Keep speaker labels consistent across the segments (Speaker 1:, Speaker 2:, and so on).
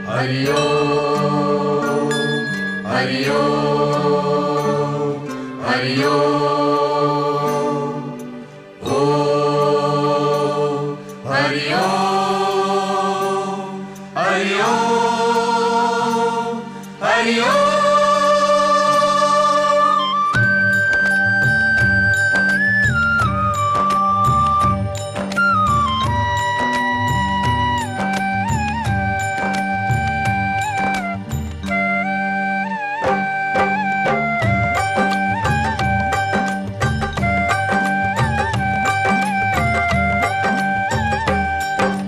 Speaker 1: हरि ओम, हरि ओम, हरि ओम, ओम हरि ओम, हरि ओम, हरि ओम।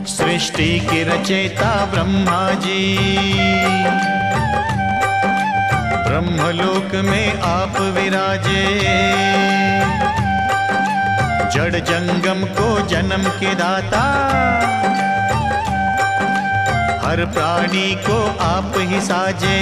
Speaker 2: सृष्टि के रचयिता ब्रह्मा जी, ब्रह्मलोक में आप विराजे। जड़ जंगम को जन्म के दाता, हर प्राणी को आप ही साजे।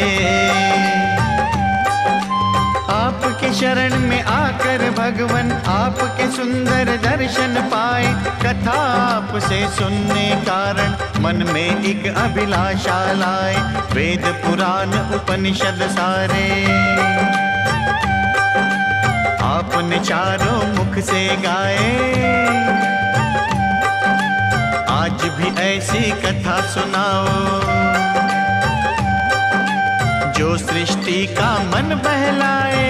Speaker 2: आपके शरण में आकर भगवन आपके सुंदर दर्शन पाए। कथा आपसे सुनने कारण मन में एक अभिलाषा लाए। वेद पुराण उपनिषद सारे आपने चारों मुख से गाए। आज भी ऐसी कथा सुनाओ जो सृष्टि का मन बहलाए।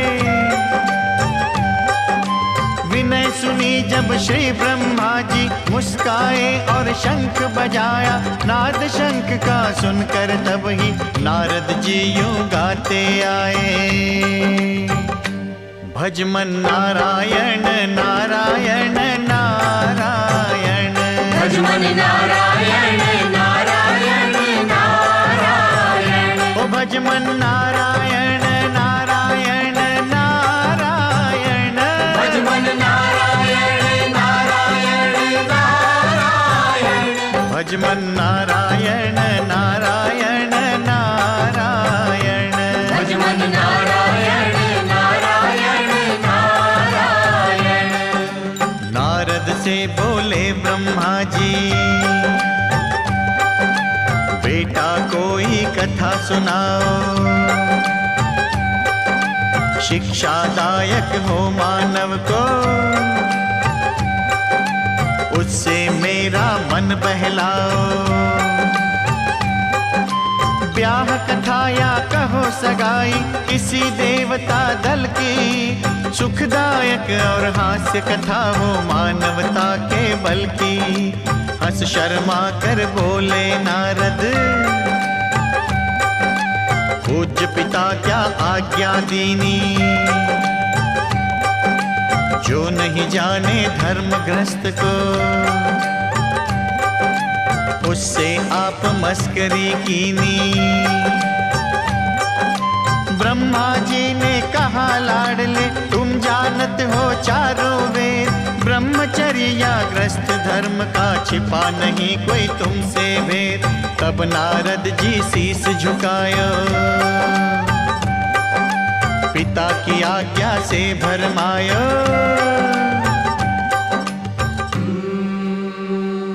Speaker 2: विनय सुनी जब श्री ब्रह्मा जी मुस्काए और शंख बजाया। नाद शंख का सुनकर तब ही नारद जी यूं गाते आए। भज मन नारायण नारायण नारायण,
Speaker 1: भज मन नारायण नारायण नारायण,
Speaker 2: ओ भज मन नारायण नारायण नारायण,
Speaker 1: भज मन नारायण नारायण नारायण,
Speaker 2: भज मन नारायण नारायण नारायण,
Speaker 1: भज मन नारायण नारायण नारायण।
Speaker 2: नारद से बोले ब्रह्मा जी, बेटा कोई कथा सुनाओ। शिक्षादायक हो मानव को, उससे मेरा मन बहलाओ। ब्याह कथा या कहो सगाई किसी देवता दल की। सुखदायक और हास्य कथा हो मानवता के बल की। हंस शर्मा कर बोले नारद, पूज्य पिता क्या आज्ञा दीनी। जो नहीं जाने धर्मग्रस्त को, उससे आप मस्करी कीनी। ब्रह्मा जी ने कहा लाडले, तुम जानत हो चारों वेद। ब्रह्मचर्या ग्रस्त धर्म का छिपा नहीं कोई तुमसे भेद। तब नारद जी शीस झुकायो, पिता की आज्ञा से भरमायो।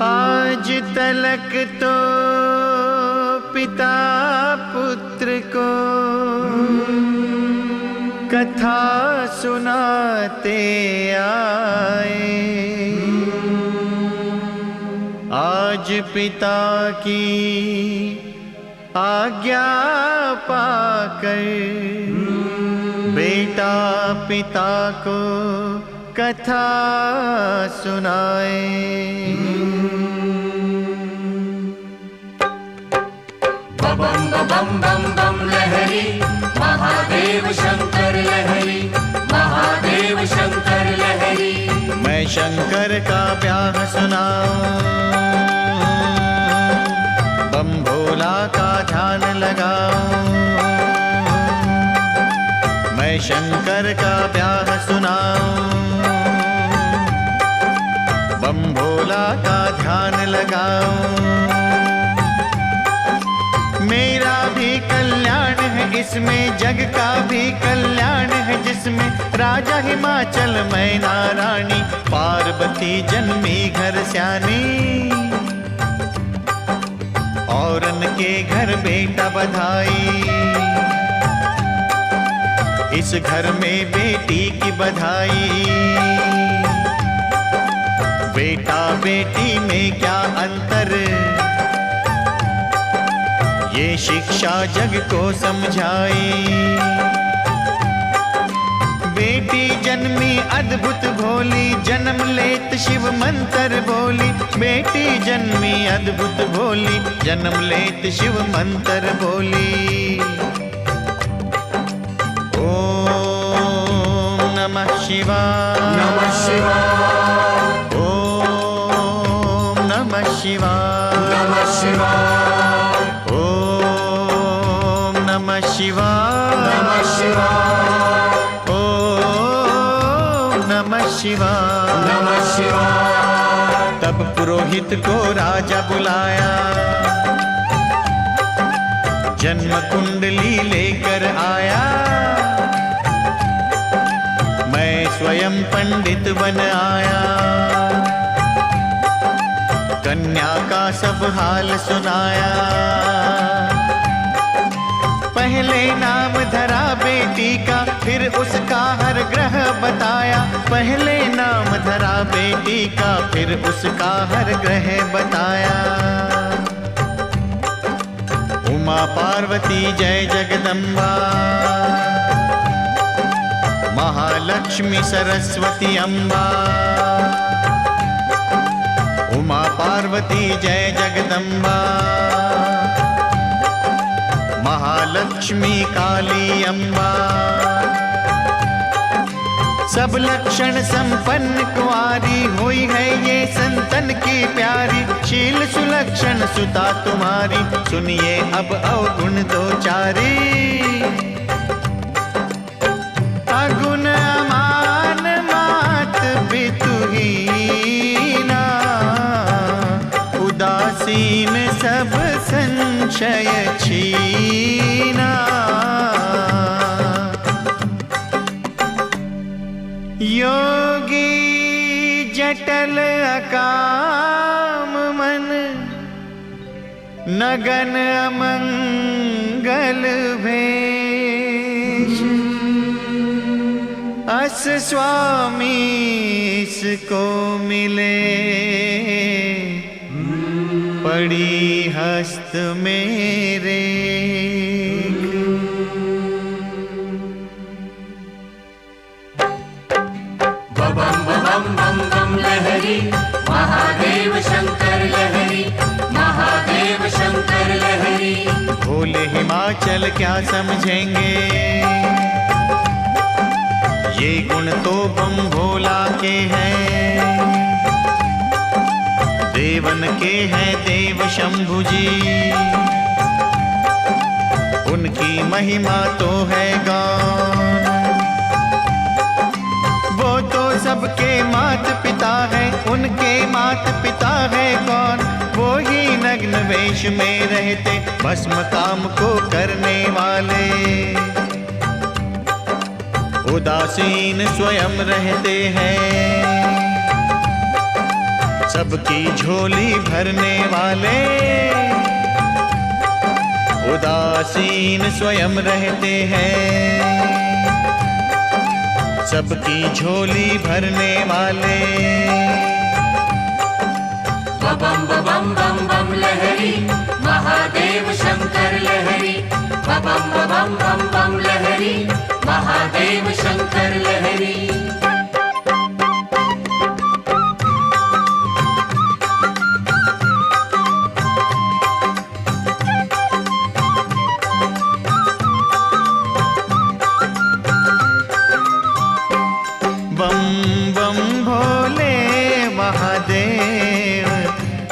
Speaker 2: आज तलक तो पिता पुत्र को कथा सुनाते आए। आज पिता की आज्ञा पाकर बेटा पिता को कथा सुनाए।
Speaker 1: बम बम बम बम लहरी, महादेव शंकर लहरी, महादेव शंकर लहरी।
Speaker 2: मैं शंकर का ब्याह सुनाऊं, बम भोला का ध्यान लगाऊं। मैं शंकर का ब्याह सुनाऊं, बम भोला का ध्यान लगाऊं। मेरा भी कल्याण है इसमें, जग का भी कल्याण है जिसमें। राजा हिमाचल मैना रानी, पार्वती जन्मी घर स्यानी। औरन के घर बेटा बधाई, इस घर में बेटी की बधाई। बेटा बेटी में क्या अंतर, ये शिक्षा जग को समझाई। बेटी जन्मी अद्भुत भोली, जन्म लेत शिव मंत्र बोली। बेटी जन्मी अद्भुत भोली, जन्म लेत शिव मंत्र बोली। ओम नमः शिवाय,
Speaker 1: नमः शिवाय,
Speaker 2: ओम नमः शिवाय,
Speaker 1: नमः शिवाय,
Speaker 2: ओम नमः शिवाय,
Speaker 1: नमः शिवाय,
Speaker 2: ओम नमः शिवाय,
Speaker 1: नमः शिवाय।
Speaker 2: तब पुरोहित को राजा बुलाया, जन्म कुंडली लेकर आया। मैं स्वयं पंडित बन आया, कन्या का सब हाल सुनाया। पहले नाम धरा बेटी का, फिर उसका हर ग्रह बताया। पहले नाम धरा बेटी का, फिर उसका हर ग्रह बताया। उमा पार्वती जय जगदम्बा, महालक्ष्मी सरस्वती अम्बा। उमा पार्वती जय जगदम्बा, महालक्ष्मी काली अम्बा। सब लक्षण संपन्न कुंवारी, हुई है ये संतन की प्यारी। शील सुलक्षण सुता तुम्हारी, सुनिए अब अवगुण दो चारी। अगुण अमान मात पितुहीना, उदासीन सब संशय छीना। योगी जटल अकाम मन, नगन अमंगल भेष। अस स्वामी इसको मिले, पड़ी हस्त मेरे।
Speaker 1: बम बम बम बम लहरी, महादेव शंकर लहरी, महादेव शंकर लहरी।
Speaker 2: भोले हिमाचल क्या समझेंगे, ये गुण तो बम भोला के हैं। देवन के हैं देव शंभु जी, उनकी महिमा तो है गौन। वो तो सबके मात पिता है, उनके मात पिता है कौन। वो ही नग्न वेश में रहते, भस्म काम को करने वाले। उदासीन स्वयं रहते हैं, सबकी झोली भरने वाले। उदासीन स्वयं रहते हैं, सबकी झोली भरने वाले।
Speaker 1: बम बम बम बम लहरी, महादेव शंकर लहरी। बम बम बम बम लहरी, महादेव शंकर लहरी।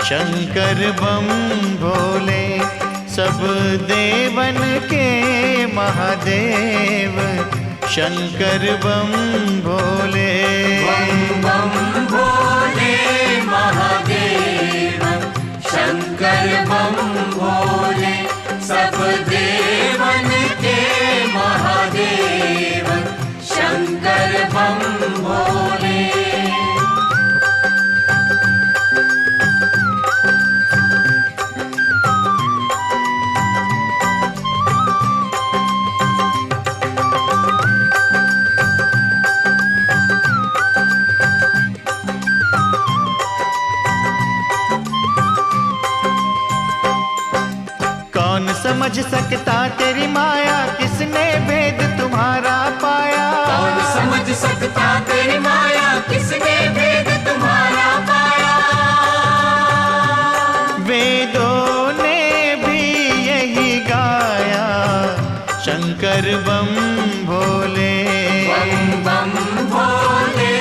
Speaker 2: शंकर बम भोले, सब देवन के महादेव। शंकर बम भोले,
Speaker 1: बम बम भोले महादेव। शंकर बम भोले, सब देवन के महादेव। शंकर बम भोले।
Speaker 2: समझ सकता तेरी माया, किसने भेद तुम्हारा पाया।
Speaker 1: कौन समझ सकता तेरी माया, किसने भेद तुम्हारा पाया।
Speaker 2: वेदों ने भी यही गाया, शंकर बम भोले।
Speaker 1: बम बम भोले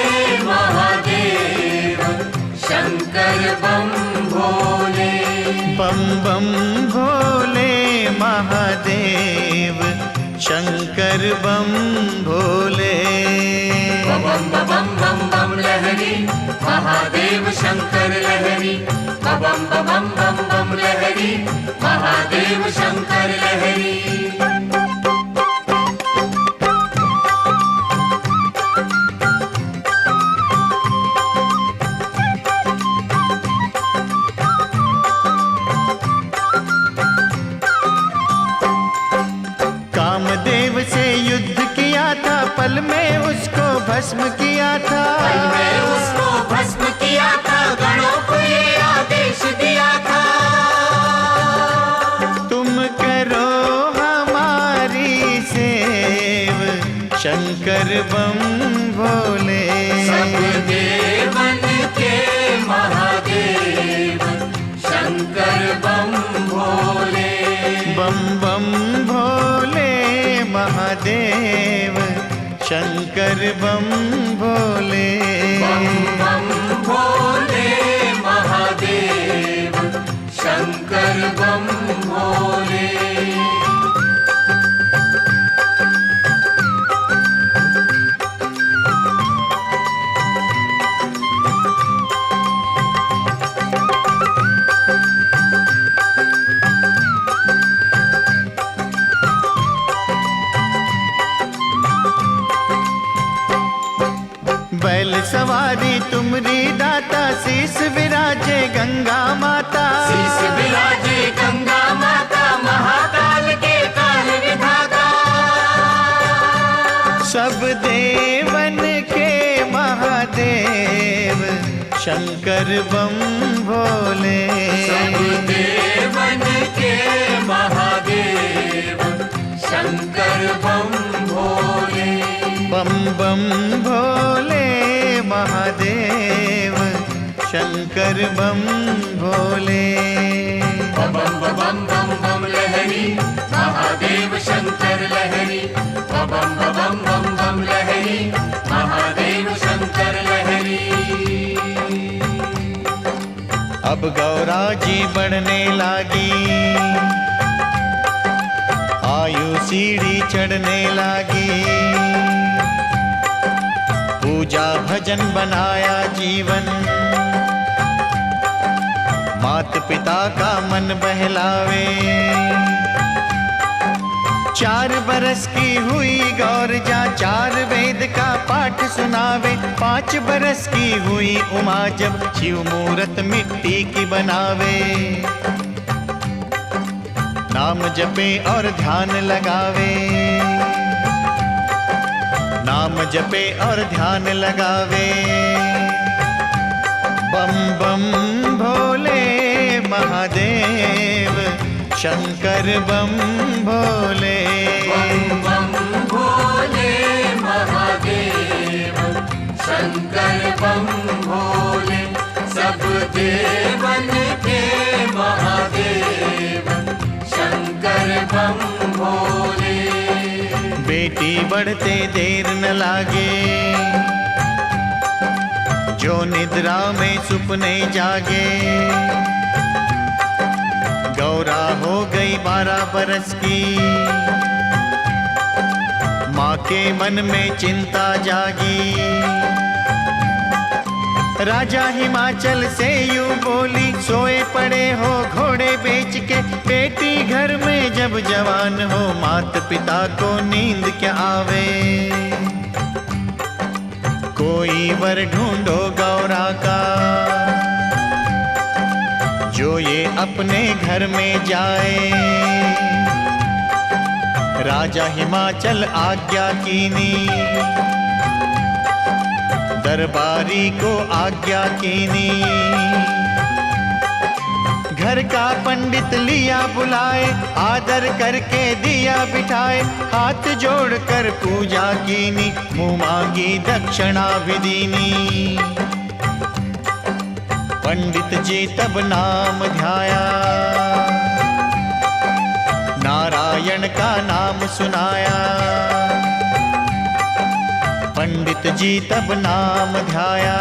Speaker 1: महादेव, शंकर बम भोले।
Speaker 2: बम बम भोले महादेव, शंकर बम भोले।
Speaker 1: बम बम बम बम लहरी, महादेव शंकर लहरी। बम बम बम बम लहरी, महादेव शंकर लहरी।
Speaker 2: कामदेव से युद्ध किया था, पल में उसको भस्म किया था।
Speaker 1: पल में उसको भस्म किया था, गणों को ये आदेश दिया था।
Speaker 2: तुम करो हमारी सेव, शंकर बम भोले।
Speaker 1: सब देवन के महादेव, शंकर बम भोले।
Speaker 2: बम बम भोले महादेव, शंकर बम भोले।
Speaker 1: बम बम भोले महादेव, शंकर बम भोले।
Speaker 2: बैल सवारी तुमरी दाता, शीस विराजे गंगा माता।
Speaker 1: शीस विराजे गंगा माता, महाकाल के काल विधाता।
Speaker 2: सब देवन के महादेव, शंकर बम भोले।
Speaker 1: सब देवन के महादेव, शंकर बम भोले।
Speaker 2: बम बम भोले महादेव, शंकर बम भोले।
Speaker 1: बम बम बम बम लहरी, महादेव शंकर लहरी। बम बम बम बम लहरी, महादेव शंकर लहरी।
Speaker 2: अब गौरा जी बढ़ने लागी, आयु सीढ़ी चढ़ने लागी। पूजा भजन बनाया जीवन, मात पिता का मन बहलावे। 4 बरस की हुई गौर जा, 4 वेद का पाठ सुनावे। 5 बरस की हुई उमा, जब शिव मूरत मिट्टी की बनावे। नाम जपे और ध्यान लगावे, नाम जपे और ध्यान लगावे। बम बम भोले महादेव, शंकर बम भोले।
Speaker 1: बम बम भोले महादेव, शंकर बम भोले। सब देवन के महादेव, शंकर बम भोले।
Speaker 2: बेटी बढ़ते देर न लागे, जो निद्रा में सुपने जागे। गौरा हो गई 12 बरस की, माँ के मन में चिंता जागी। राजा हिमाचल से यूं बोली, सोए पड़े हो घोड़े बेच के। बेटी घर में जब जवान हो, मात पिता को नींद क्या आवे। कोई वर ढूंढो गौरा का, जो ये अपने घर में जाए। राजा हिमाचल आज्ञा कीनी, दरबारी को आज्ञा कीनी। घर का पंडित लिया बुलाए, आदर करके दिया बिठाए, हाथ जोड़कर पूजा कीनी, मुँह मांगी दक्षिणा भी दीनी। पंडित जी तब नाम ध्याया, नारायण का नाम सुनाया। पंडित जी तब नाम ध्याया,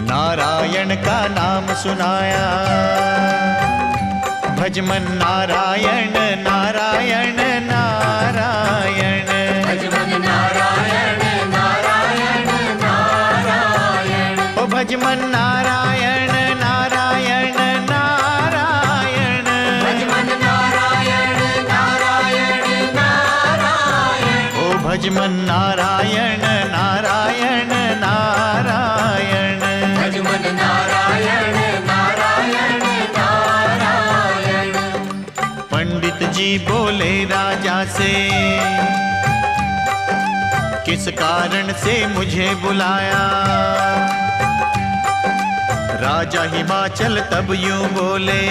Speaker 2: नारायण का नाम सुनाया। भज मन नारायण नारायण नारायण,
Speaker 1: भज मन नारायण नारायण नारायण,
Speaker 2: ओ भज मन नारायण नारायण नारायण,
Speaker 1: भज मन नारायण नारायण नारायण,
Speaker 2: ओ भज मन नारायण नारायण नारायण,
Speaker 1: भज मन नारायण नारायण नारायण।
Speaker 2: पंडित जी बोले राजा से, किस कारण से मुझे बुलाया। राजा हिमाचल तब यूं बोले,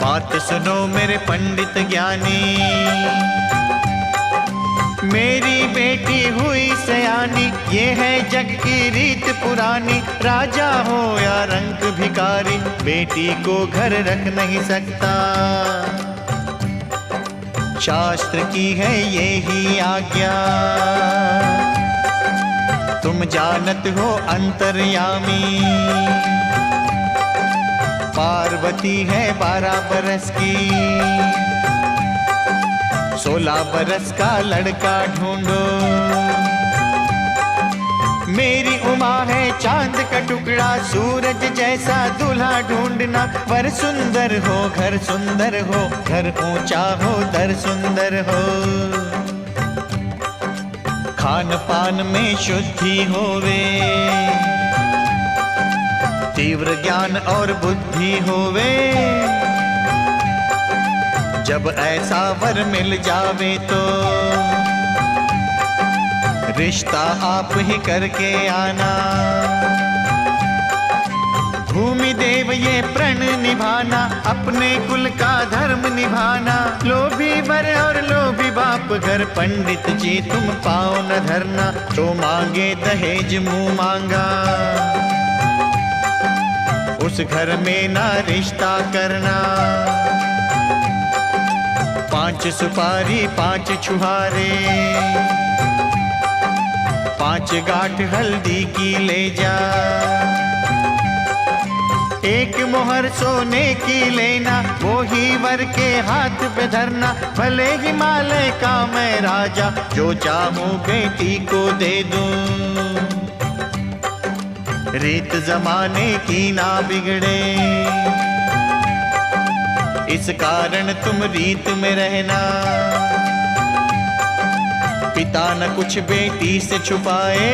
Speaker 2: बात सुनो मेरे पंडित ज्ञानी। मेरी बेटी हुई सयानी, ये है जग की रीत पुरानी। राजा हो या रंक भिखारी, बेटी को घर रख नहीं सकता। शास्त्र की है ये ही आज्ञा, तुम जानत हो अंतर्यामी। पार्वती है 12 बरस की, 16 बरस का लड़का ढूंढो। मेरी उमा है चांद का टुकड़ा, सूरज जैसा दूल्हा ढूंढना। वर सुंदर हो घर सुंदर हो, घर ऊंचा हो दर सुंदर हो। खान पान में शुद्धि होवे, तीव्र ज्ञान और बुद्धि होवे। जब ऐसा वर मिल जावे तो रिश्ता आप ही करके आना। भूमि देव ये प्रण निभाना, अपने कुल का धर्म निभाना। लोभी वर और लोभी बाप घर, पंडित जी तुम पाओ न धरना। तो मांगे दहेज मुंह मांगा, उस घर में ना रिश्ता करना। 5 सुपारी 5 छुहारे, 5 गांठ हल्दी की ले जा। 1 मोहर सोने की लेना, वो ही वर के हाथ पे धरना। भले हिमालय का मैं राजा, जो चाहूं बेटी को दे दूं। रीत जमाने की ना बिगड़े, इस कारण तुम रीत में रहना। पिता न कुछ बेटी से छुपाए,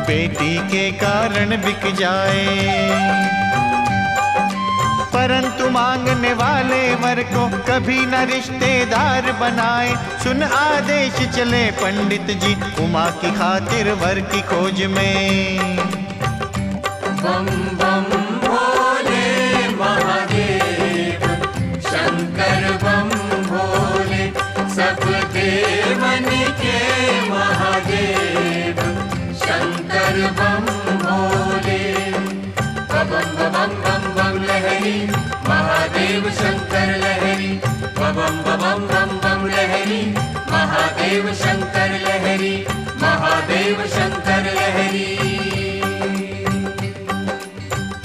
Speaker 2: बेटी के कारण बिक जाए। परंतु मांगने वाले वर को कभी न रिश्तेदार बनाए। सुन आदेश चले पंडित जी, उमा की खातिर वर की खोज में।
Speaker 1: बम बम भोले महादेव शंकर, बम भोले सब देवन के महादेव शंकर। बम भोले बम बम बम बम लहरी, महादेव शंकर लहरी। बम बम बम बम लहरी, महादेव शंकर लहरी। महादेव शंकर लहरी।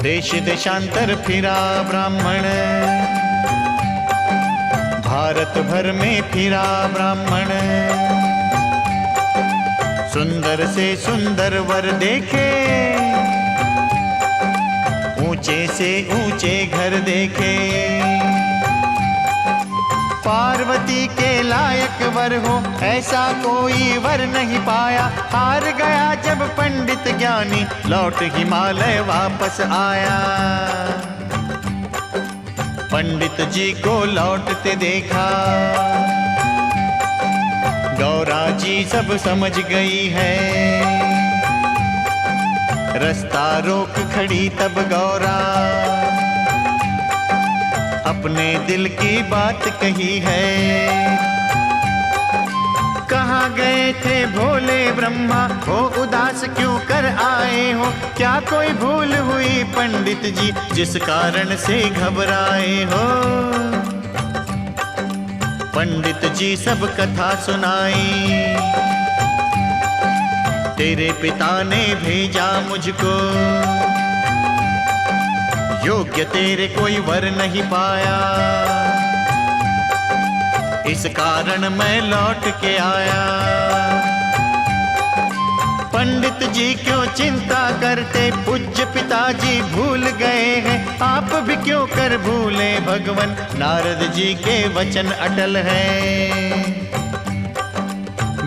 Speaker 2: देश देशांतर फिरा ब्राह्मण, भारत भर में फिरा ब्राह्मण। सुंदर से सुंदर वर देखे, ऊंचे से ऊंचे घर देखे। पार्वती के लायक वर हो, ऐसा कोई वर नहीं पाया। हार गया जब पंडित ज्ञानी, लौट हिमालय वापस आया। पंडित जी को लौटते देखा, गौरा जी सब समझ गई है। रास्ता रोक खड़ी तब गौरा, अपने दिल की बात कही है। कहाँ गए थे भोले ब्रह्मा, हो उदास क्यों कर आए हो? क्या कोई भूल हुई पंडित जी, जिस कारण से घबराए हो? पंडित जी सब कथा सुनाई, तेरे पिता ने भेजा मुझको, योग्य तेरे कोई वर नहीं पाया, इस कारण मैं लौट के आया। पंडित जी क्यों चिंता करते, पूज्य पिताजी भूल गए हैं, आप भी क्यों कर भूले भगवन, नारद जी के वचन अटल है।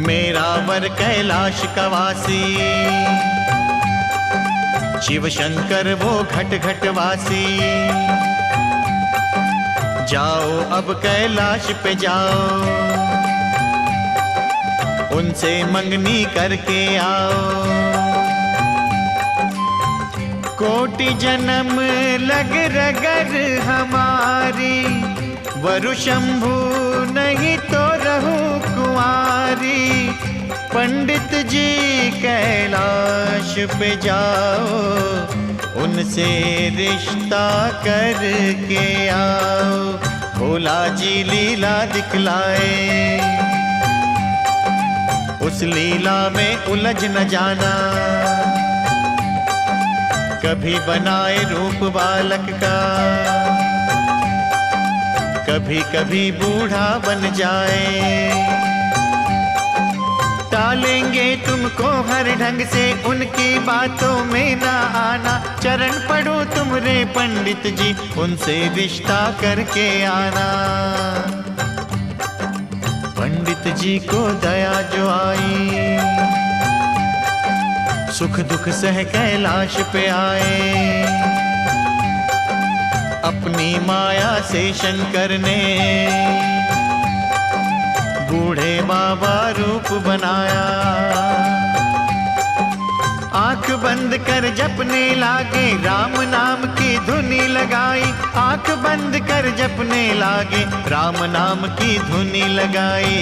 Speaker 2: मेरा वर कैलाश का वासी, शिव शंकर वो घट घट वासी। जाओ अब कैलाश पे जाओ, उनसे मंगनी करके आओ। कोटि जन्म लग रगर हमारी, वरु शंभु नहीं तो रहूं कुंवारी। पंडित जी कैलाश पे जाओ, उनसे रिश्ता करके आओ। भोला जी लीला दिखलाए, उस लीला में उलझ न जाना। कभी बनाए रूप बालक का, कभी कभी बूढ़ा बन जाए। टालेंगे तुमको हर ढंग से, उनकी बातों में ना आना। चरण पड़ो तुम रे पंडित जी, उनसे रिश्ता करके आना। पंडित जी को दया जो आई, सुख दुख सह कैलाश पे आए। अपनी माया से शंकर ने बूढ़े बाबा रूप बनाया। आंख बंद कर जपने लागे, राम नाम की धुनी लगाई। आंख बंद कर जपने लागे, राम नाम की धुनी लगाई।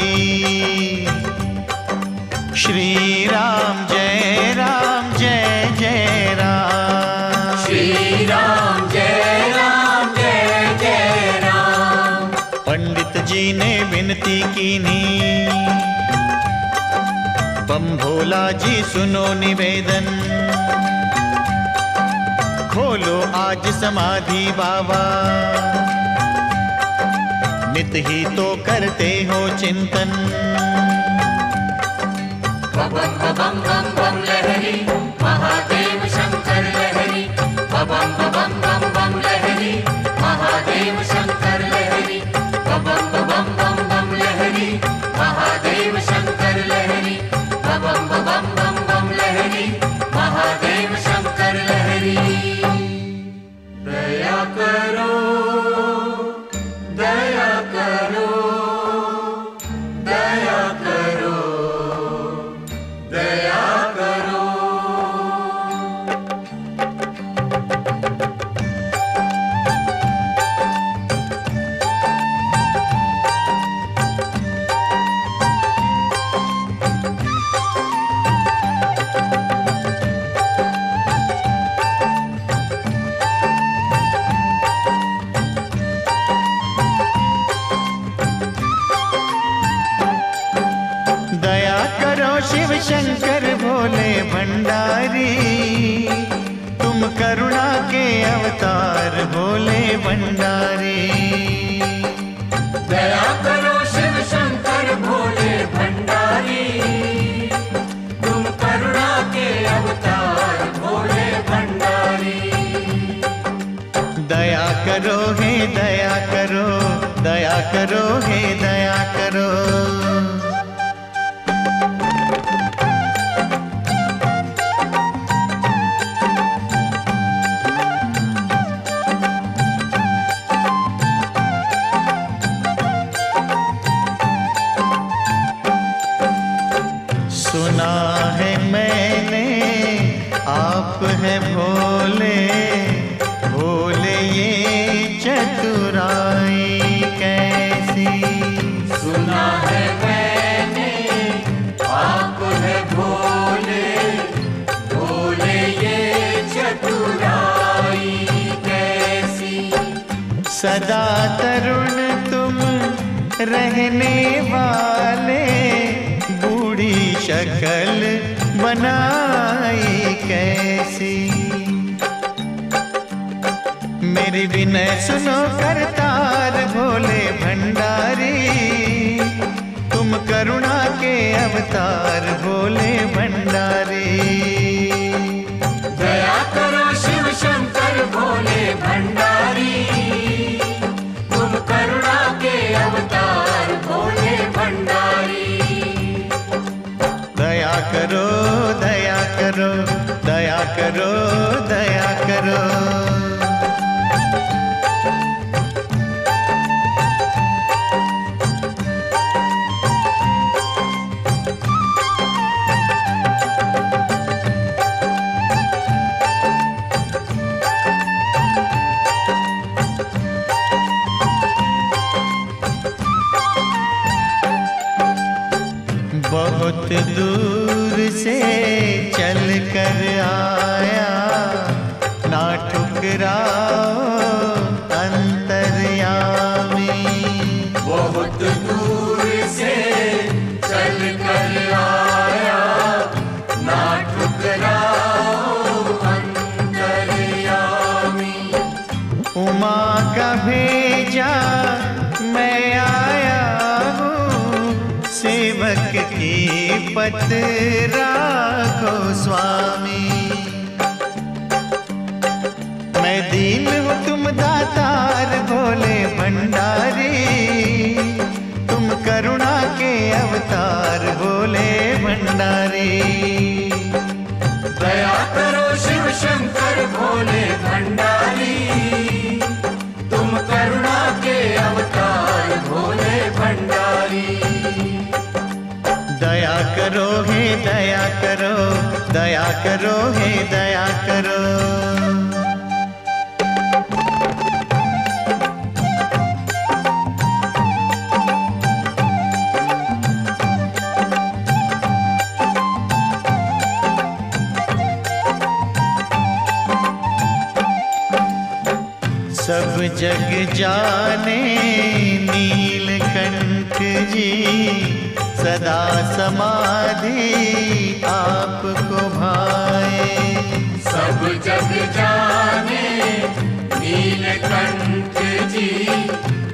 Speaker 2: श्री राम जय राम जय जय राम,
Speaker 1: श्री राम जय राम जय जय राम।
Speaker 2: पंडित जी ने विनती कीनी, बम भोला जी सुनो निवेदन। खोलो आज समाधि बाबा, नित ही तो करते हो चिंतन।
Speaker 1: बम बम बम बम लहरी, महादेव शंकर लहरी। बम बम बम बम लहरी, महादेव शंकर लहरी। बम बम बम बम लहरी, महादेव शंकर लहरी। बम बम बम बम लहरी, महादेव शंकर लहरी। दया करो, दया करो, दया करो, दया करो।
Speaker 2: शिव शंकर भोले भंडारी, तुम करुणा के अवतार भोले भंडारी।
Speaker 1: दया करो शिव शंकर भोले भंडारी, तुम करुणा के अवतार भोले भंडारी।
Speaker 2: दया करो हे दया करो, दया करो हे दया करो। सुना है मैंने आप सदा तरुण तुम रहने वाले, बूढ़ी शक्ल बनाई कैसी। मेरी विनय सुनो करतार भोले भंडारी, तुम करुणा के अवतार भोले भंडारी।
Speaker 1: दया करो शिव शंकर भोले भंडारी, तुम करुणा के अवतार भोले भंडारी।
Speaker 2: दया करो दया करो दया करो दया करो। बहुत दूर से चल कर आया, ना ठुकराओ अंतर्यामी।
Speaker 1: बहुत दूर से चल कर आया, ना ठुकराओ अंतर्यामी।
Speaker 2: उमा का भेजा मैं आया हूँ, सेवक की पत राखो स्वामी। मैं दीन हूँ तुम दातार भोले भंडारी, तुम करुणा के अवतार भोले भंडारी।
Speaker 1: दया करो शिव शंकर भोले भंडारी, तुम करुणा के अवतार भोले भंडारी।
Speaker 2: दया करो हे दया करो, दया करो हे दया करो। सब जग जाने नीलकंठ जी, सदा समाधि आपको भाए।
Speaker 1: सब जग जाने नीलकंठ जी,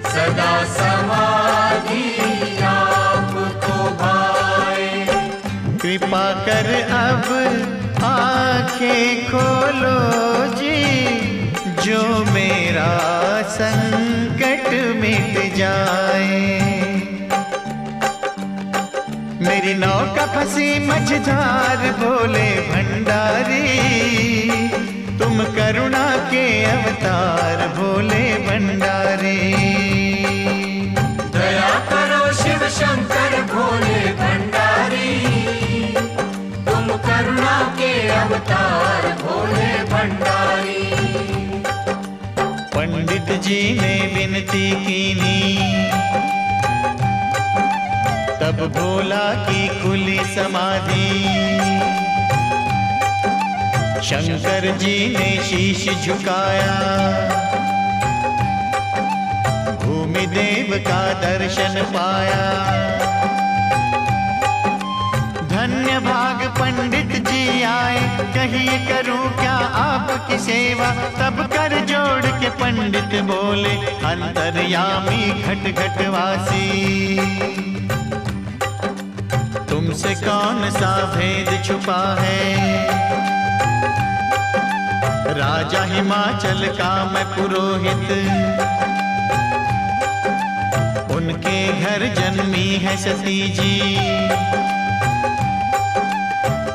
Speaker 1: सदा समाधि आपको भाए।
Speaker 2: कृपा कर अब आंखें खोलो जी, जो मेरा संकट मिट जाए। मेरी नौका फंसी मझधार भोले भंडारी, तुम करुणा के अवतार भोले भंडारी।
Speaker 1: दया करो शिव शंकर भोले भंडारी, तुम करुणा के अवतार भोले भंडारी।
Speaker 2: पंडित जी ने विनती कीनी, तब भोला की खुली समाधि। शंकर जी ने शीश झुकाया, भूमि देव का दर्शन पाया। धन्य भाग पंडित जी आए, कहिए करूं क्या आपकी सेवा। तब कर जोड़ के पंडित बोले, अंतर्यामी घट घट वासी, तुमसे कौन सा भेद छुपा है। राजा हिमाचल का मैं पुरोहित, उनके घर जन्मी है सती जी।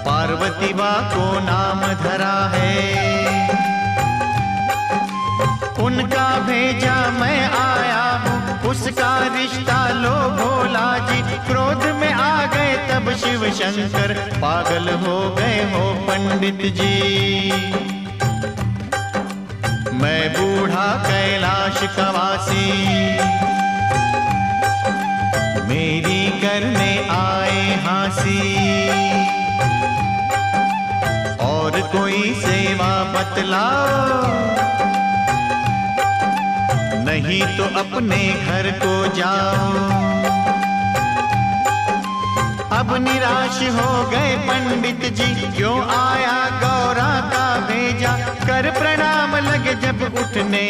Speaker 2: पार्वती बा को नाम धरा है, उनका भेजा मैं आया हूँ, उसका रिश्ता लो भोला जी। क्रोध में आ गए तब शिव शंकर, पागल हो गए हो पंडित जी। मैं बूढ़ा कैलाश का वासी, मेरी करने आए हांसी। और कोई सेवा बतलाओ, नहीं तो अपने घर को जाओ। अब निराश हो गए पंडित जी, क्यों आया गौरा का भेजा। कर प्रणाम लगे जब उठने,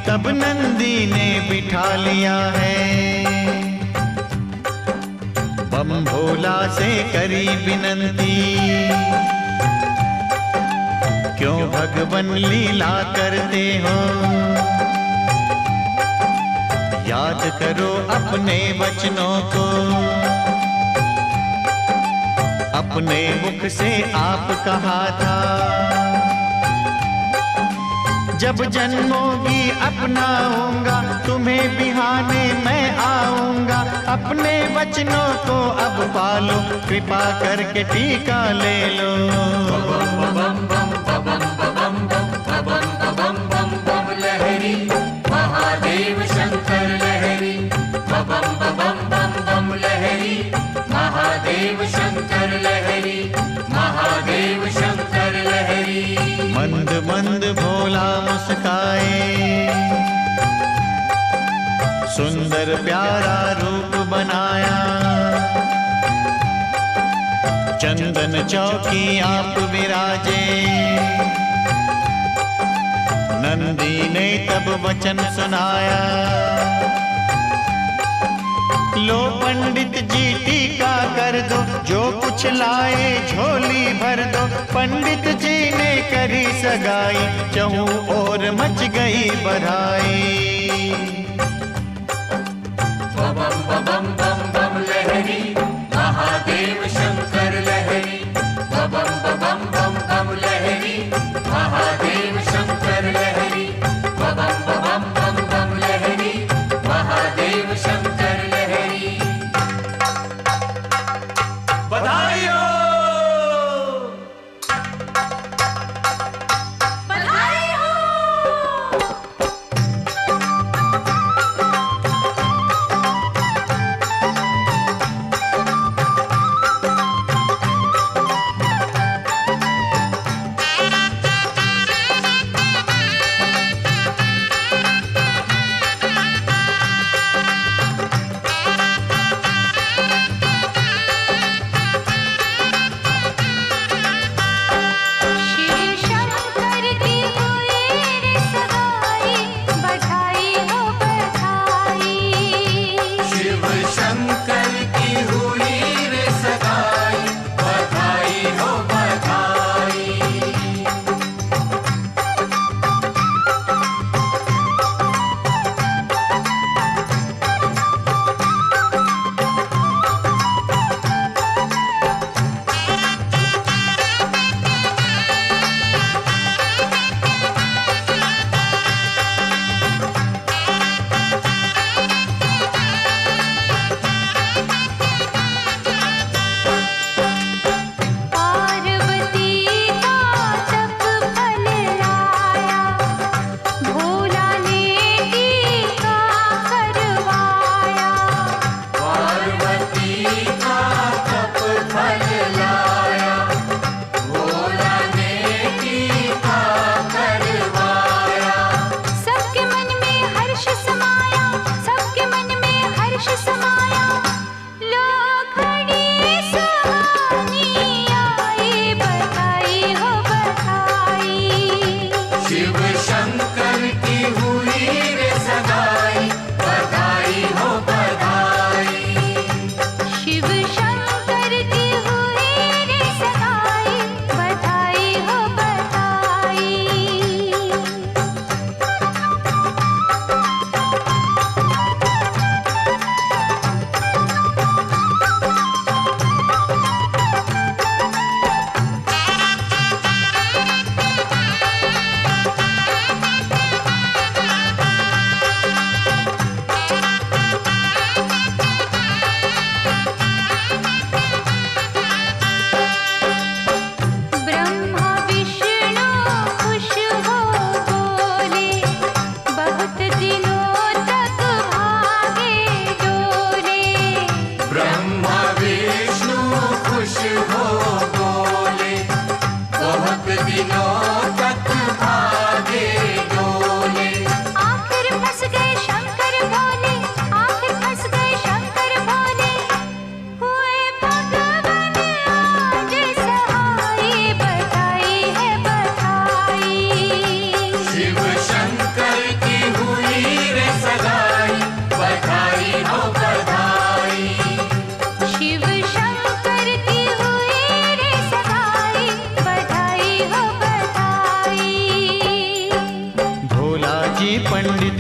Speaker 2: तब नंदी ने बिठा लिया है। बम भोला से करी विनंती, क्यों भगवन लीला करते हो। याद करो अपने वचनों को, अपने मुख से आप कहा था। जब जन्मोगी अपनाऊंगा, तुम्हें बिहाने मैं आऊंगा। अपने वचनों को अब पालो, कृपा करके टीका ले लो।
Speaker 1: बम बम बम बम बम बम बम बम लहरी, महादेव शंकर लहरी। बम बम बम बम लहरी, महादेव शंकर लहरी। महादेव शंकर लहरी।
Speaker 2: मंद मंद भोला मुस्काए, सुंदर प्यारा रूप बनाया। चंदन चौकी आप विराजे, नंदी ने तब वचन सुनाया। लो पंडित जी टीका कर दो, जो कुछ लाए झोली भर दो। पंडित जी ने करी सगाई, चहु और मच गई बधाई।
Speaker 1: बम बम बम बम लहरी, महादेव शंकर लहरी। बम बम बम बम लहरी, महादेव शंकर लहरी। बम बम बम बम लहरी, महादेव शंकर लहरी।
Speaker 2: बधाई हो।
Speaker 3: बधाई हो।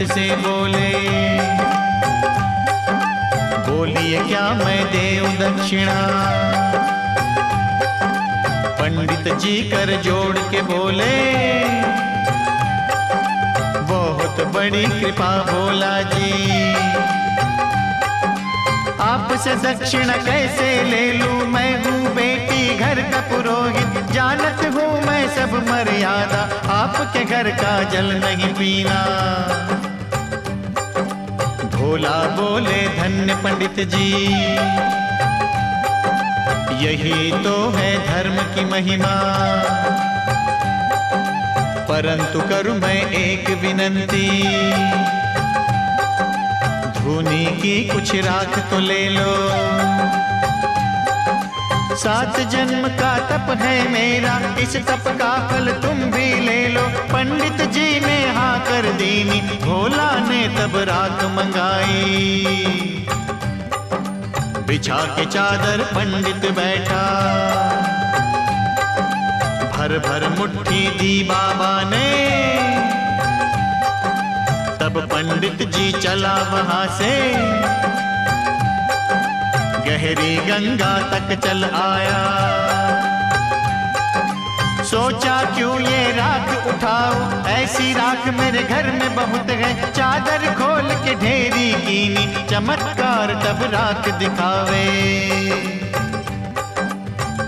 Speaker 2: पंडित से बोले, बोलिए क्या मैं देऊं दक्षिणा। पंडित जी कर जोड़ के बोले, बहुत बड़ी कृपा भोला जी, आपसे दक्षिणा कैसे ले लूं। मैं हूँ बेटी घर का पुरोहित, जानत हूँ मैं सब मर्यादा, आपके घर का जल नहीं पीना। भोला बोले धन्य पंडित जी, यही तो है धर्म की महिमा। परंतु करूं मैं एक विनंती, धूनी की कुछ राख तो ले लो। 7 जन्म का तप है मेरा, इस तप का फल तुम भी ले लो। पंडित जी ने हाँ कर दीनी, भोला ने तब राख मंगाई। बिछा के चादर पंडित बैठा, भर भर मुट्ठी दी बाबा ने। तब पंडित जी चला वहां से, गहरी गंगा तक चल आया। सोचा क्यों ये राख उठाऊं, ऐसी राख मेरे घर में बहुत है। चादर खोल के ढेरी कीनी, चमत्कार तब राख दिखावे।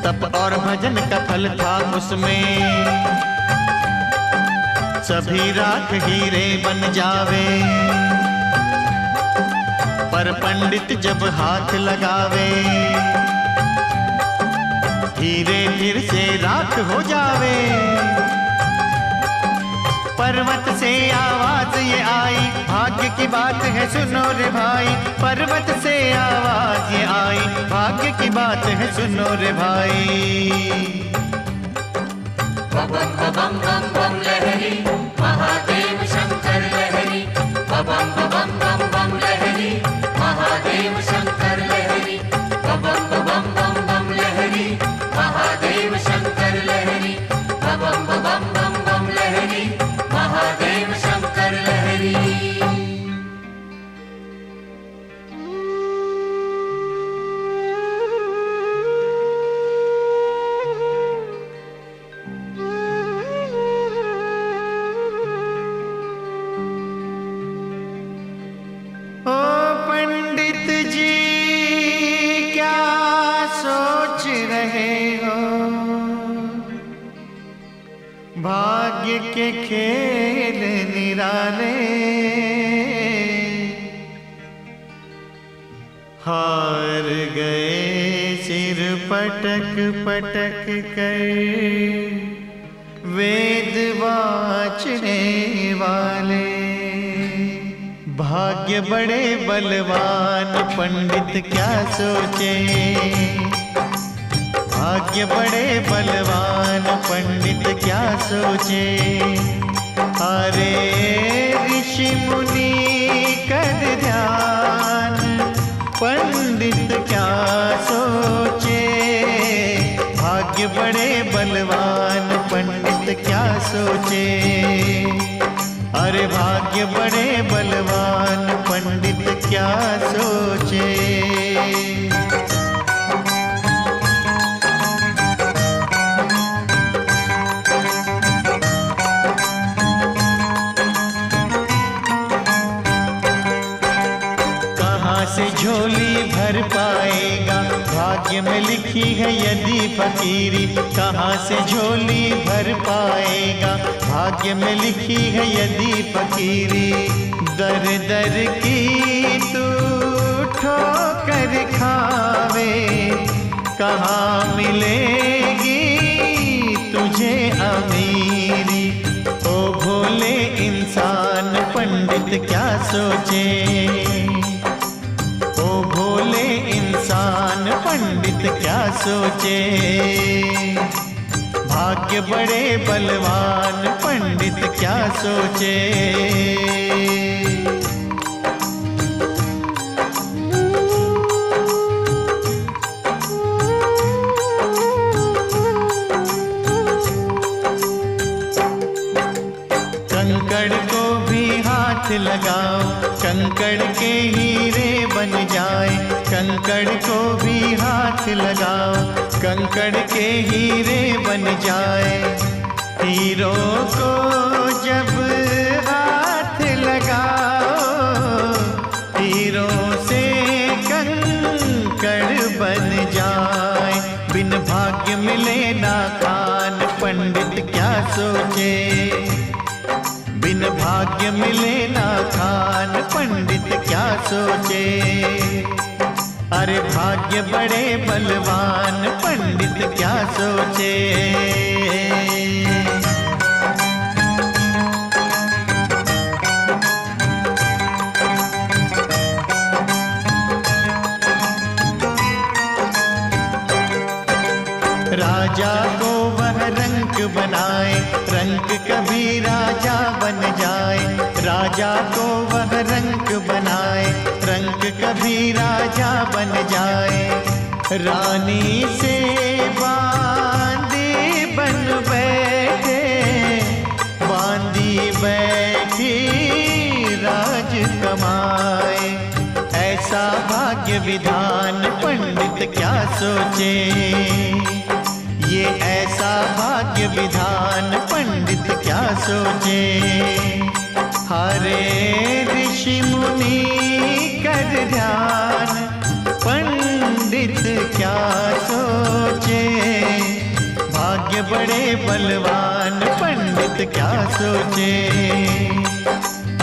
Speaker 2: तप और भजन का फल था उसमें, सभी राख हीरे बन जावे। पर पंडित जब हाथ लगावे, हीरे फिर से राख हो जावे। पर्वत से आवाज ये आई, भाग्य की बात है सुनो रे भाई। पर्वत से आवाज ये आई, भाग्य की बात है सुनो रे भाई।
Speaker 1: बम बम बम बम लहरी, महादेव शंकर लहरी। बम बम बम बम लहरी, महादेव शंकर लहरी। बम बम बम बम लहरी, महादेव शंकर लहरी। बम बम बम बम लहरी, महादेव शंकर लहरी।
Speaker 2: भाग्य के खेल निराले, हार गए सिर पटक पटक कर वेद वाचने वाले। भाग्य बड़े बलवान पंडित क्या सोचे, भाग्य बड़े बलवान पंडित क्या सोचे। अरे ऋषि मुनि कर ध्यान, पंडित क्या सोचे। भाग्य बड़े बलवान पंडित क्या सोचे। अरे भाग्य बड़े बलवान पंडित क्या सोचे। से झोली भर पाएगा, भाग्य में लिखी है यदि फकीरी। कहाँ से झोली भर पाएगा, भाग्य में लिखी है यदि फकीरी। दर दर की तू ठोकर खावे, कहाँ मिलेगी तुझे अमीरी। ओ भोले इंसान पंडित क्या सोचे, भोले इंसान पंडित क्या सोचे। भाग्य बड़े बलवान पंडित क्या सोचे। कंकड़ को भी हाथ लगाओ, कंकड़ के हीरे बन जाए। कंकड़ को भी हाथ लगाओ, कंकड़ के हीरे बन जाए। हीरो को जब हाथ लगाओ, हीरो से कंकड़ बन जाए। बिन भाग्य मिले ना खान, पंडित क्या सोचे। बिन भाग्य मिले ना खान, पंडित क्या सोचे। अरे भाग्य बड़े बलवान, पंडित क्या सोचे। राजा को वह रंक बनाए, रंक कभी राजा बन जाए। राजा को वह रंक बनाए, रंक कभी राजा बन जाए। रानी से बांदी बन बैठे, बांदी बैठी राज कमाए। ऐसा भाग्य विधान, पंडित क्या सोचे। ये ऐसा भाग्य विधान, पंडित क्या सोचे। हरे ऋषि मुनि कर ध्यान, पंडित क्या सोचे। भाग्य बड़े बलवान, पंडित क्या सोचे।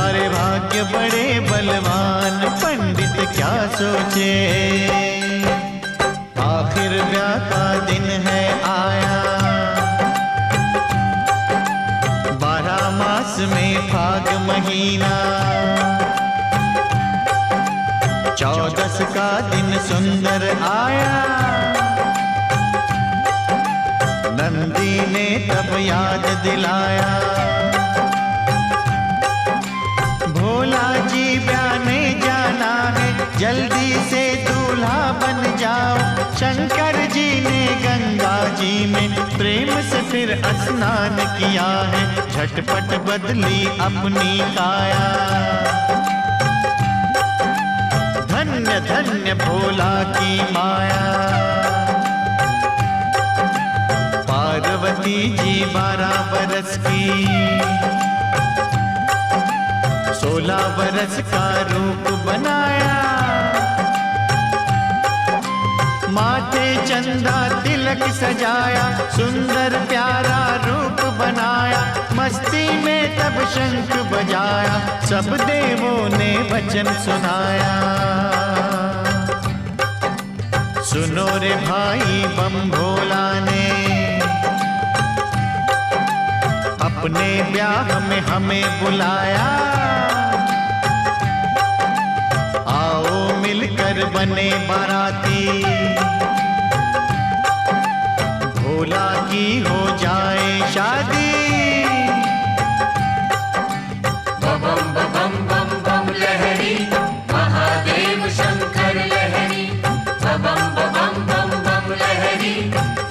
Speaker 2: अरे भाग्य बड़े बलवान, पंडित क्या सोचे। आखिर ब्याह का दिन है आया, 12 मास में फाग महीना। 14 का दिन सुंदर आया, नंदी ने तब याद दिलाया। भोला जी ब्याने जाना है, जल्दी से दूल्हा बन जाओ। शंकर जी ने गंगा जी में प्रेम से फिर स्नान किया है। झटपट बदली अपनी काया, धन्य धन्य भोला की माया। पार्वती जी 12 बरस की, 16 बरस का रूप बनाया। माथे चंदा तिलक सजाया, सुंदर प्यारा रूप बनाया। मस्ती में तब शंख बजाया, सब देवों ने वचन सुनाया। सुनो रे भाई बम भोला ने, अपने ब्याह में हमें बुलाया। आओ मिलकर बने बाराती, भोला की हो जाए शादी।
Speaker 1: बम बम बम बम लहरी, महादेव शंकर लहरी। बम बम बम बम लहरी,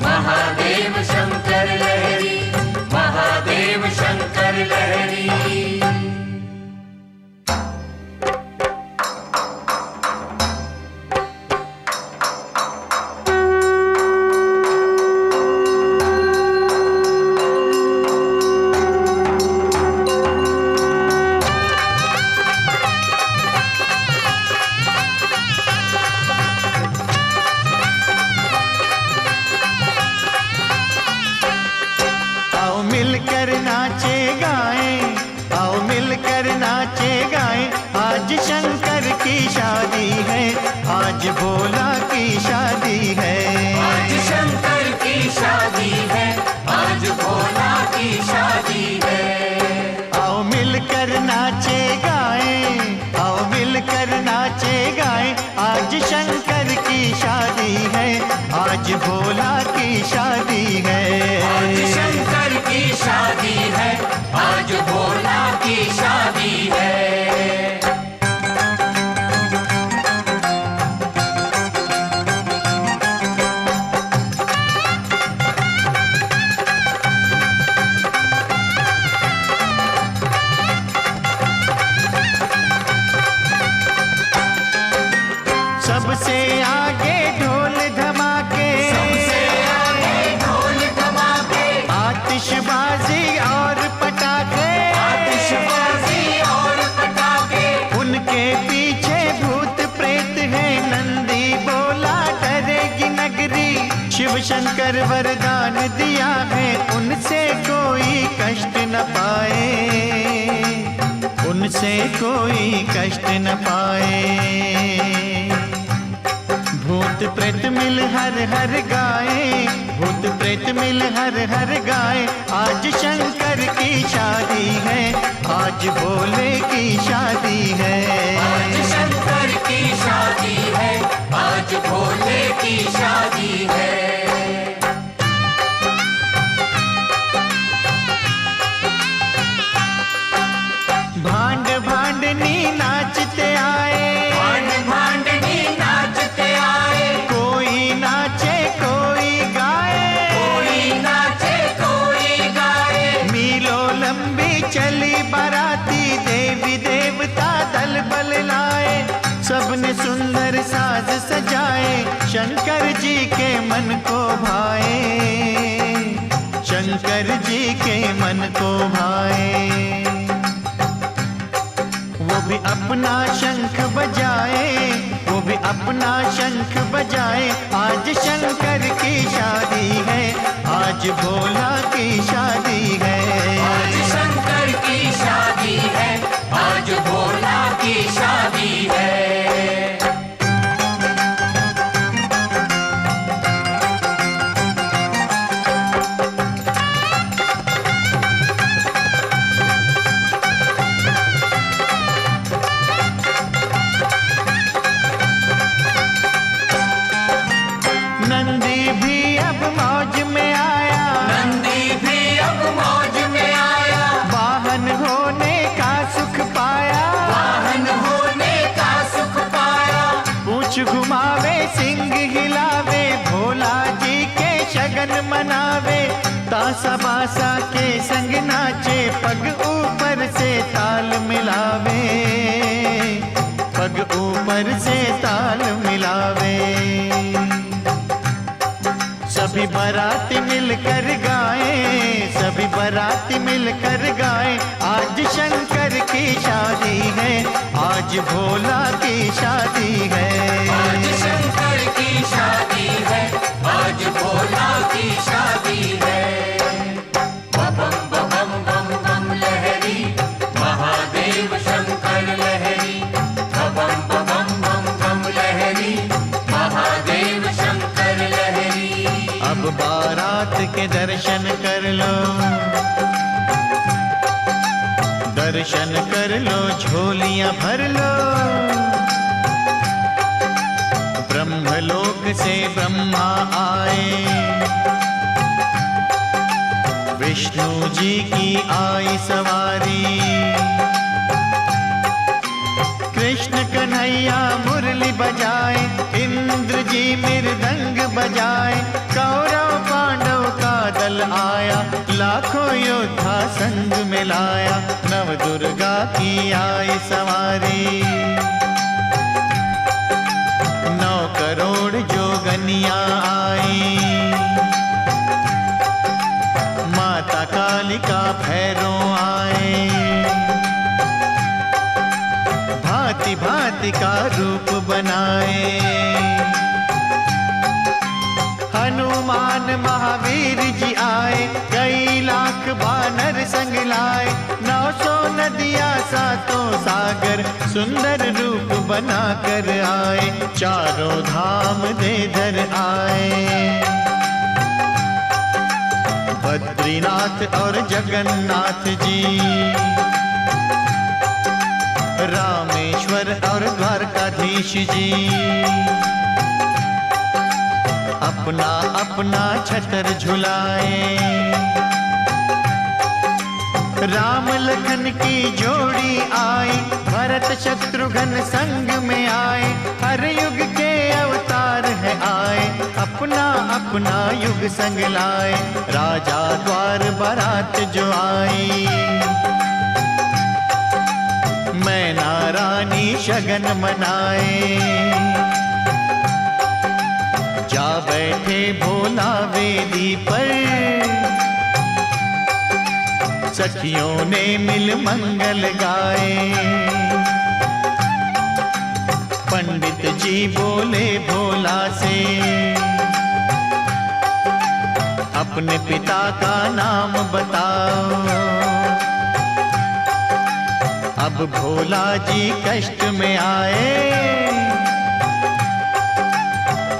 Speaker 1: महादेव शंकर लहरी। महादेव शंकर लहरी।
Speaker 2: मिलकर नाचे गाएं, आओ मिलकर नाचे गाएं। आज शंकर की शादी है, आज भोला की शादी है।
Speaker 1: आज शंकर की शादी है, आज भोला की शादी है।
Speaker 2: आओ मिलकर नाचे गाएं, आओ मिलकर नाचे गाएं। आज शंकर की शादी है, आज भोला की शादी है।
Speaker 1: आज शंकर की शादी है, आज भोला की शादी है।
Speaker 2: शिव शंकर वरदान दिया है, उनसे कोई कष्ट न पाए, उनसे कोई कष्ट न पाए। भूत प्रेत मिल हर हर गाए, भूत प्रेत मिल हर हर गाए। आज शंकर की शादी है, आज भोले की शादी है।
Speaker 1: आज शंकर की शादी है, आज भोले की शादी है।
Speaker 2: भांड भांडनी नाचते आए,
Speaker 1: भांड भांडनी नाचते आए।
Speaker 2: कोई नाचे कोई गाए,
Speaker 1: कोई नाचे कोई गाए।
Speaker 2: मीलों लंबी चली बाराती, देवी देवता दल बल लाए। सबने सुंदर साज सजाए, शंकर जी के मन को भाए, शंकर जी के मन को भाए। वो भी अपना शंख बजाए, वो भी अपना शंख बजाए। आज शंकर की शादी है, आज भोला की शादी है।
Speaker 1: आज शंकर की शादी है, आज भोला की शादी है।
Speaker 2: नंदी भी अब मौज में आया,
Speaker 1: नंदी भी अब मौज में आया।
Speaker 2: वाहन होने का सुख पाया,
Speaker 1: वाहन होने का सुख पाया।
Speaker 2: पूछ घुमावे सिंह हिलावे, भोला जी के शगन मनावे। तासा बासा के संग नाचे, पग ऊपर से ताल मिलावे, पग ऊपर से ताल मिलावे। सभी बाराती मिलकर गाए, सभी बाराती मिलकर गाए। आज शंकर की शादी है, आज भोला की शादी है।
Speaker 1: आज शंकर की शादी है, आज भोला की शादी है। बम बम बम बम लहरी, महादेव शंकर लहरी। बम बम बम बम लहरी, महादेव शंकर लहरी।
Speaker 2: अब बारात के दर्शन कर लो, दर्शन कर लो, झोलियां भर लो। ब्रह्मलोक से ब्रह्मा आए, विष्णु जी की आई सवारी। कृष्ण कन्हैया मुरली बजाए, इंद्र जी मृदंग बजाए। कौरव पांडव का दल आया, लाखों योद्धा संग मिलाया। नव दुर्गा की आई सवारी, 9 करोड़ जोगनियां आई। माता कालिका भैरों आए, भांति भांति का रूप बनाए। हनुमान महावीर जी आए, कई लाख वानर संग लाए। 900 नदियाँ सातों सागर, सुंदर रूप बना कर आए। चारों धाम दे धर आए, बद्रीनाथ और जगन्नाथ जी, रामेश्वर और द्वारकाधीश जी। अपना अपना छतर झुलाए, राम लखन की जोड़ी आई। भरत शत्रुघ्न संग में आए, हर युग के अवतार है आए। अपना अपना युग संग लाए, राजा द्वार बारात जो आई। मैना रानी शगन मनाए, जा बैठे भोला वेदी पर। सखियों ने मिल मंगल गाए, पंडित जी बोले भोला से। अपने पिता का नाम बताओ। अब भोला जी कष्ट में आए,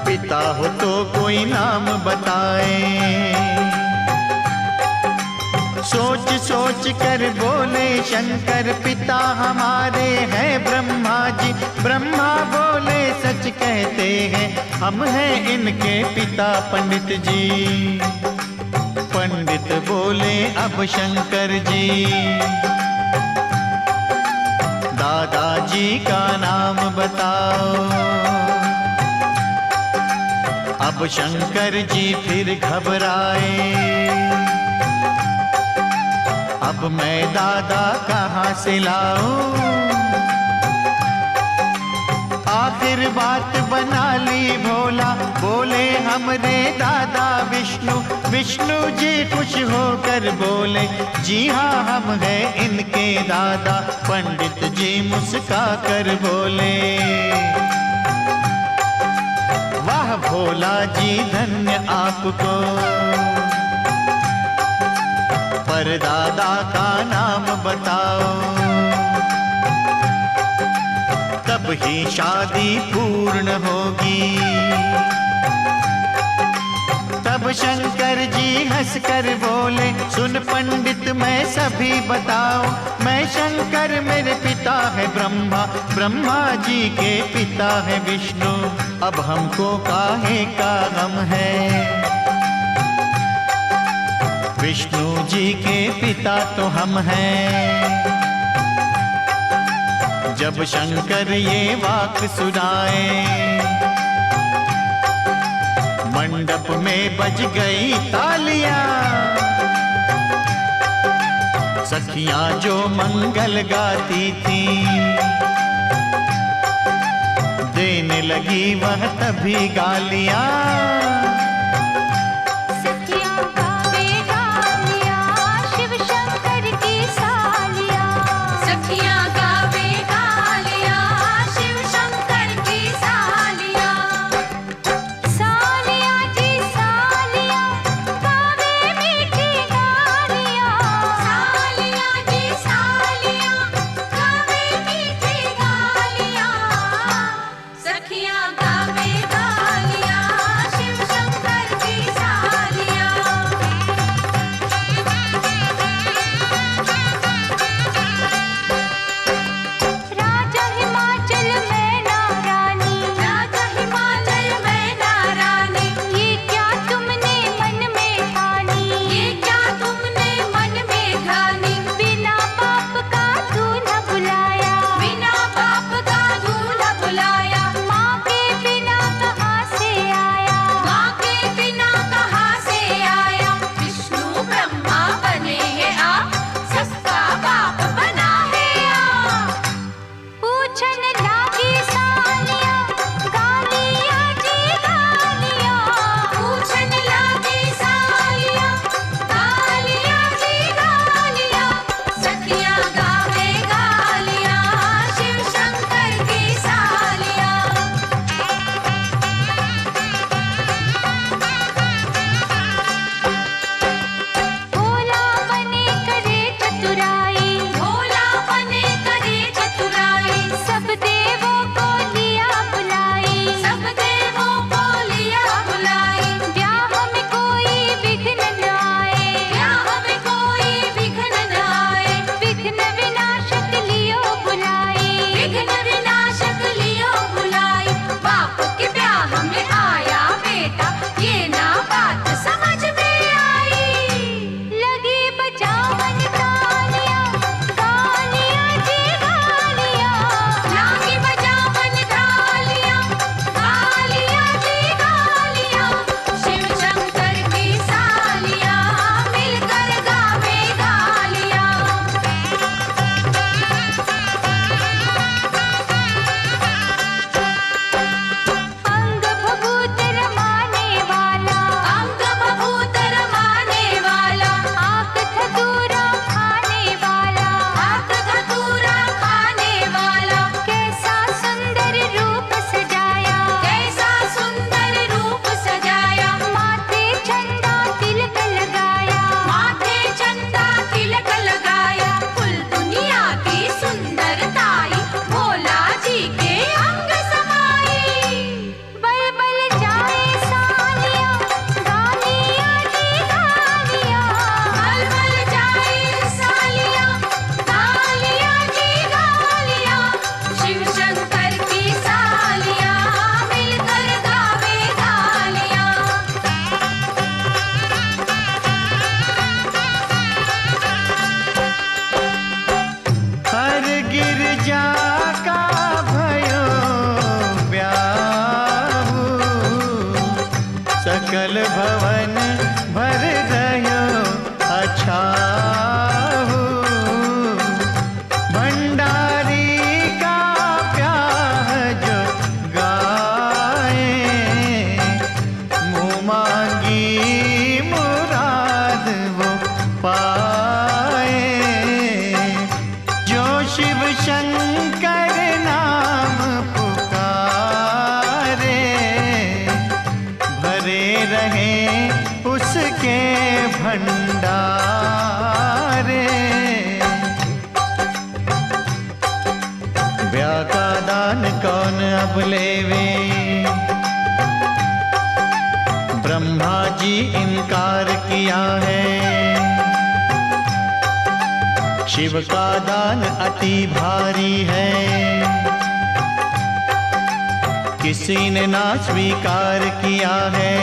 Speaker 2: पिता हो तो कोई नाम बताए। सोच सोच कर बोले शंकर, पिता हमारे हैं ब्रह्मा जी। ब्रह्मा बोले सच कहते हैं, हम हैं इनके पिता पंडित जी। पंडित बोले अब शंकर जी, दादाजी का नाम बताओ। अब शंकर जी फिर घबराए, अब मैं दादा कहाँ से लाऊं। आखिर बात बना ली भोला, बोले हमरे दादा विष्णु। विष्णु जी खुश होकर बोले, जी हाँ हम हैं इनके दादा। पंडित जी मुस्का कर बोले, वाह भोला जी धन्य आपको, पर दादा का नाम बताओ। तब ही शादी पूर्ण होगी। तब शंकर जी हंसकर बोले, सुन पंडित मैं सभी बताओ। मैं शंकर, मेरे पिता है ब्रह्मा, ब्रह्मा जी के पिता है विष्णु। अब हमको काहे का गम है, विष्णु जी के पिता तो हम हैं। जब शंकर ये वाक सुनाए, मंडप में बज गई तालियां। सखियां जो मंगल गाती थी, देने लगी वह तभी गालियां।
Speaker 1: सखियां गावे गालियां, शिव
Speaker 2: सकल भवन भर रह्यो अछाहु। भंडारी का प्याह जो गाए, मुँह मांगी मुराद वो पाए। जो शिव शंकर नाम पुकारे, भरे रहे उसके भंडारे। ब्याह का दान कौन अब लेवे, ब्रह्मा जी इनकार किया है। शिव का दान अति भारी है, किसी ने ना स्वीकार किया है।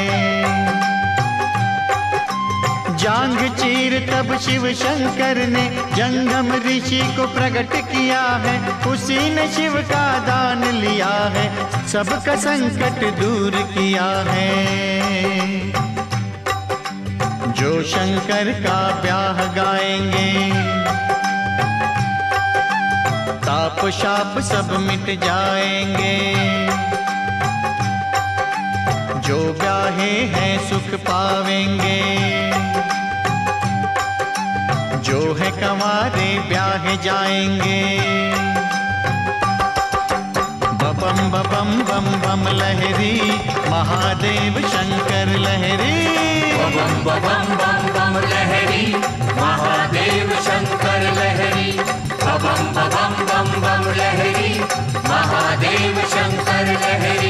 Speaker 2: जांघ चीर तब शिव शंकर ने जंगम ऋषि को प्रकट किया है। उसी ने शिव का दान लिया है, सबका संकट दूर किया है। जो शंकर का ब्याह गाएंगे, ताप शाप सब मिट जाएंगे। जो ब्याहे हैं सुख पावेंगे, जो है कंवारे ब्याहे जाएंगे। बम बम बम बम लहरी, महादेव शंकर लहरी।
Speaker 1: बम बम बम बम लहरी, महादेव शंकर लहरी। बम बम बम बम लहरी, महादेव शंकर लहरी।